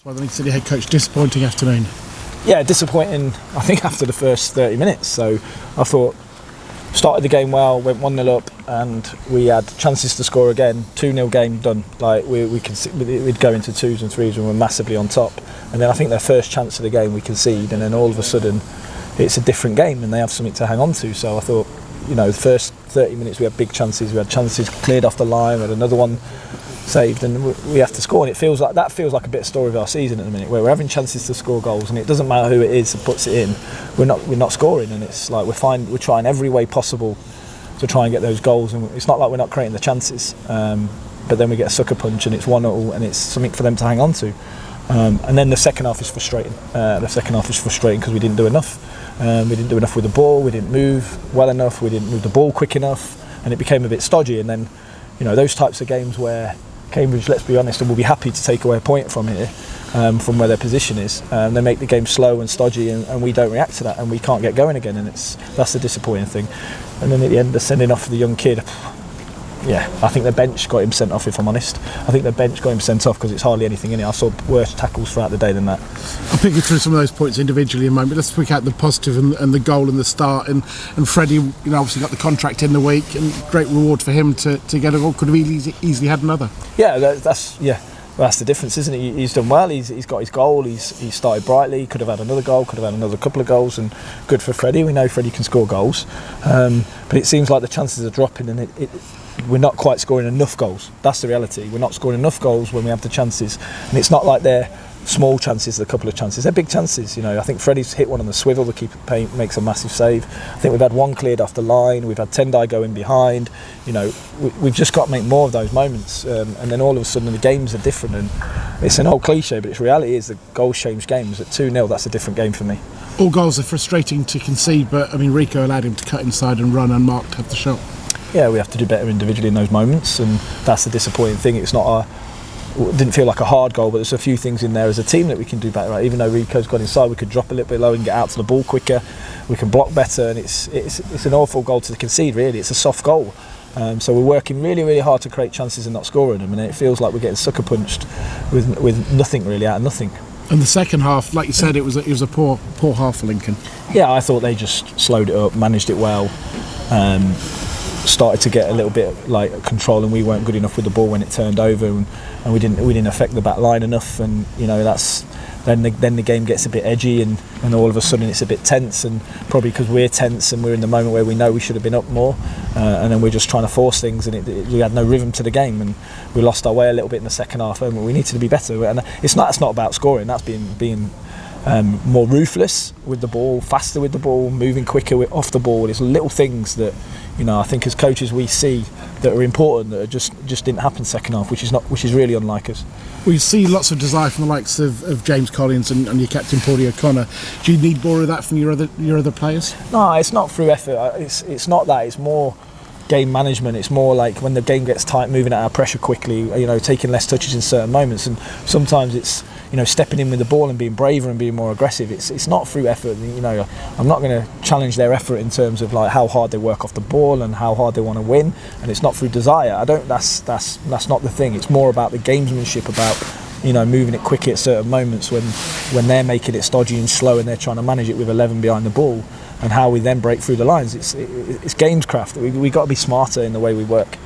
Well, the City head coach, disappointing afternoon. Yeah, disappointing, I think, after the first 30 minutes. So I thought, started the game well, went 1-0 up, and we had chances to score again. 2-0 game done. Like we'd go into 2s and 3s and we're massively on top. And then I think their first chance of the game we concede, and then all of a sudden it's a different game and they have something to hang on to. So I thought, the first 30 minutes we had big chances. We had chances cleared off the line. We had another one saved, and we have to score. And it feels like a bit of story of our season at the minute, where we're having chances to score goals, and it doesn't matter who it is that puts it in. We're not scoring, and it's like we're trying every way possible to try and get those goals. And it's not like we're not creating the chances, but then we get a sucker punch, and it's 1-0, and it's something for them to hang on to. And then the second half is frustrating. Because we didn't do enough. We didn't do enough with the ball. We didn't move well enough. We didn't move the ball quick enough, and it became a bit stodgy. And then, those types of games where Cambridge, let's be honest, and will be happy to take away a point from here, from where their position is. They make the game slow and stodgy, and we don't react to that, and we can't get going again. And that's the disappointing thing. And then at the end, they're sending off the young kid. Yeah, I think the bench got him sent off, if I'm honest. I think the bench got him sent off because it's hardly anything in it. I saw worse tackles throughout the day than that. I'll pick you through some of those points individually in a moment. Let's pick out the positive and the goal and the start. And Freddie, obviously got the contract in the week, and great reward for him to get a goal. Could have easily had another. Yeah, that's the difference, isn't it? He's done well. He's got his goal. He started brightly. He could have had another goal. Could have had another couple of goals. And good for Freddie. We know Freddie can score goals, but it seems like the chances are dropping, and we're not quite scoring enough goals. That's the reality. We're not scoring enough goals when we have the chances, and it's not like they're small chances, a couple of chances. They're big chances. I think Freddie's hit one on the swivel. The keeper makes a massive save. I think we've had one cleared off the line. We've had Tendai go in behind. We've just got to make more of those moments, and then all of a sudden the games are different. And it's an old cliche, but its reality is that goals change games. At 2-0, that's a different game for me. All goals are frustrating to concede, but Rico allowed him to cut inside and run unmarked, have the shot. Yeah, we have to do better individually in those moments, and that's the disappointing thing. It didn't feel like a hard goal, but there's a few things in there as a team that we can do better at. Even though Rico's got inside, we could drop a little bit lower and get out to the ball quicker. We can block better, and it's an awful goal to concede, really. It's a soft goal. So we're working really, really hard to create chances and not scoring them, and it feels like we're getting sucker punched with nothing really out of nothing. And the second half, like you said, it was a poor half for Lincoln. Yeah, I thought they just slowed it up, managed it well. Started to get a little bit like control, and we weren't good enough with the ball when it turned over, and we didn't affect the back line enough, and that's then the game gets a bit edgy, and all of a sudden it's a bit tense, and probably because we're tense and we're in the moment where we know we should have been up more, and then we're just trying to force things, and we had no rhythm to the game, and we lost our way a little bit in the second half, and we needed to be better. And it's not about scoring. That's being more ruthless with the ball, faster with the ball, moving quicker off the ball. It's little things that I think as coaches we see that are important that just didn't happen second half, which is really unlike us. We see lots of desire from the likes of James Collins and your captain Paulie O'Connor. Do you need more of that from your other players? No, it's not through effort. It's not that. It's more game management. It's more like when the game gets tight, moving at our pressure quickly, taking less touches in certain moments, and sometimes it's stepping in with the ball and being braver and being more aggressive. It's not through effort. I'm not going to challenge their effort in terms of like how hard they work off the ball and how hard they want to win, and it's not through desire. That's not the thing. It's more about the gamesmanship, about moving it quickly at certain moments when they're making it stodgy and slow and they're trying to manage it with 11 behind the ball, and how we then break through the lines. It's gamescraft. We got to be smarter in the way we work.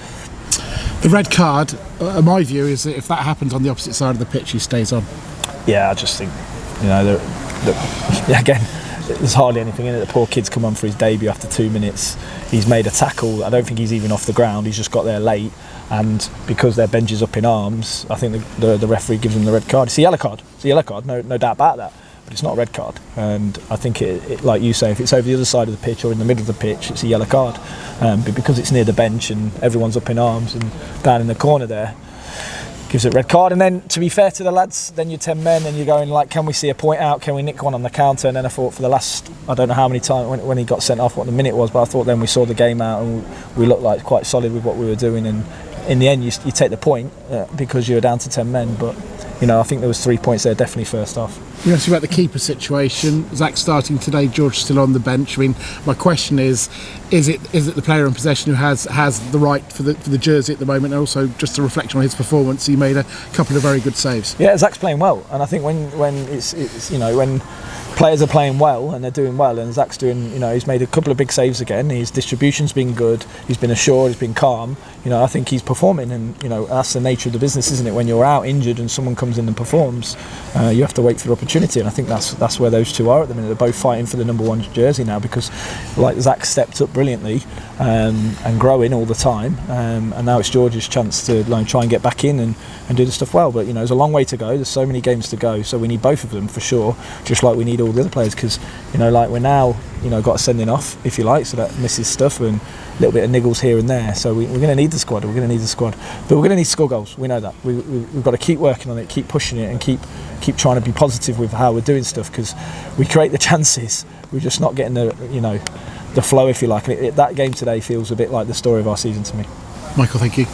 The red card, my view is that if that happens on the opposite side of the pitch, he stays on. Yeah, I just think, again, there's hardly anything in it. The poor kid's come on for his debut after 2 minutes. He's made a tackle. I don't think he's even off the ground. He's just got there late. And because their bench is up in arms, I think the referee gives him the red card. It's a yellow card. It's a yellow card, no doubt about that. But it's not a red card. And I think, it like you say, if it's over the other side of the pitch or in the middle of the pitch, it's a yellow card. But because it's near the bench and everyone's up in arms and down in the corner there, gives it red card. And then, to be fair to the lads, then you're 10 men and you're going like, can we see a point out? Can we nick one on the counter? And then I thought for the last, I don't know how many times when he got sent off, what the minute was, but I thought then we saw the game out and we looked like quite solid with what we were doing. And in the end, you take the point because you're down to 10 men. But I think there was 3 points there definitely first half. You asked about the keeper situation. Zach starting today, George still on the bench. I mean, my question is it the player in possession who has the right for the jersey at the moment? And also, just a reflection on his performance, he made a couple of very good saves. Yeah, Zach's playing well, and I think when it's when players are playing well and they're doing well, and Zach's doing, he's made a couple of big saves again. His distribution's been good. He's been assured. He's been calm. I think he's performing, and that's the nature of the business, isn't it? When you're out injured and someone comes in and performs, you have to wait for the opportunity, and I think that's where those two are at the minute. They're both fighting for the number one jersey now because, like, Zach stepped up brilliantly and growing all the time, and now it's George's chance to try and get back in and do the stuff well. But there's a long way to go. There's so many games to go, so we need both of them for sure. Just like we need all the other players, because we're now got a sending off, if you like, so that misses stuff and a little bit of niggles here and there. So we're going to need the squad. But we're going to need to score goals. We know that. We've got to keep working on it, keep pushing it, and keep trying to be positive with how we're doing stuff, because we create the chances. We're just not getting the flow, if you like. And that game today feels a bit like the story of our season to me. Michael, thank you.